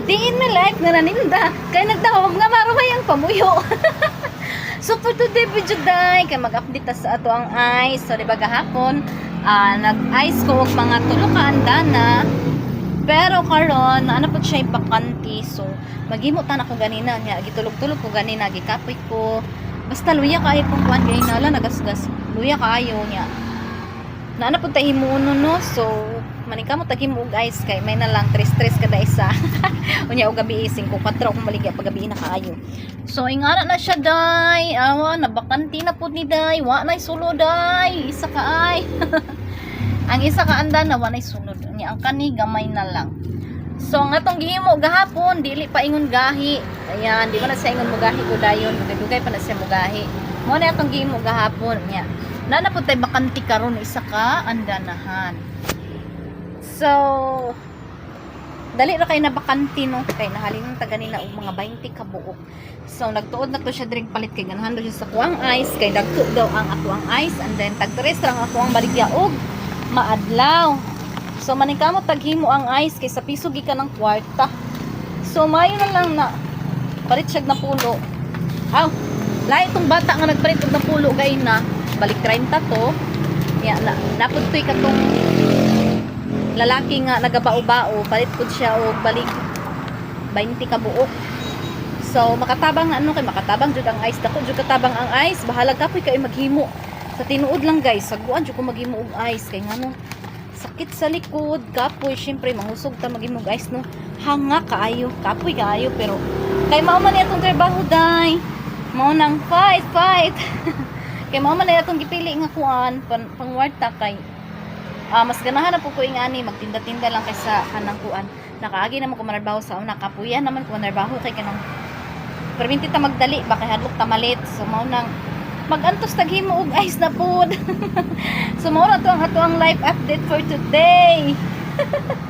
day in my life na naninda. Kaya nagtawag nga maruhay ang pamuyo. So for today video day, kaya mag-update ta sa ato ang ice. So diba gahapon, nag-ice ko og mga tulo ka andana. Pero karon ano po siya ipakanti. So maghimo ta na ko ganina nya, gitulog-tulog ko ganina, gikapoy ko. Basta luya kaayo pong kuan kay nala nagasgas. Luya kaayo nya. Na ano po ta himuno no. So manika mo tagim og ice kay may na lang 3-3 kada isa. Unya og gabi 5-4 kung maligya pag gabi na kaayo. So ingana na siya day. Awa nabakanti na pud ni day. Wa nay sulo day. Isa ka ay. Ang isa ka anda na wa nay sunod. Unya ang kani gamay na lang. So ang atong gihimo gahapon dili pa ingon gahi. Ayan, di ba na sa ingon mo gahi ko dayon. Dugay pa na siya mo gahi. Mo na atong gihimo gahapon nya. Nana po tayo bakanti karon isa ka andanahan. So, dali ra kay na bakanti no kay nahalin taga nila og mga 20 ka buok. So nagtuod na to siya drink palit kay ganahan do siya sa kuang ice kay dagko daw ang atuang ice and then tag-tres lang ako ang baligya og maadlaw. So manikamo taghimo ang ice kay sa piso gikan ng kwarta. So mayo na lang na palit siya na pulo. Aw, lahi tong bata nga nagpalit og na pulo kay na balik 30 to. Ya napud toy katong lalaki nga nagabao-bao, palit pud siya og balik 20 ka buok. So makatabang ano kay makatabang jud ang ice dako jud katabang ang ice, bahala kapoy kay maghimo. Sa tinuod lang guys, saguan jud ko maghimo og ice kay ngano sakit sa likod, kapoy syempre mahusog ta maghimo og ice no. Hanga kaayo, kapoy kaayo pero kay mao man ni atong trabaho day. Mao nang fight. Kay mao man ni atong gipili nga kuan pangwarta kay mas ganahan na po ko ingani magtinda-tinda lang kaysa kanang kuan. Nakaagi naman ko manarbaho sa una kapuyan naman ko manarbaho kay kanang perminti ta magdali ba kay hadlok ta malit. So mao nang magantos taghimo og ice na pod. So mao na to ang ato ang life update for today.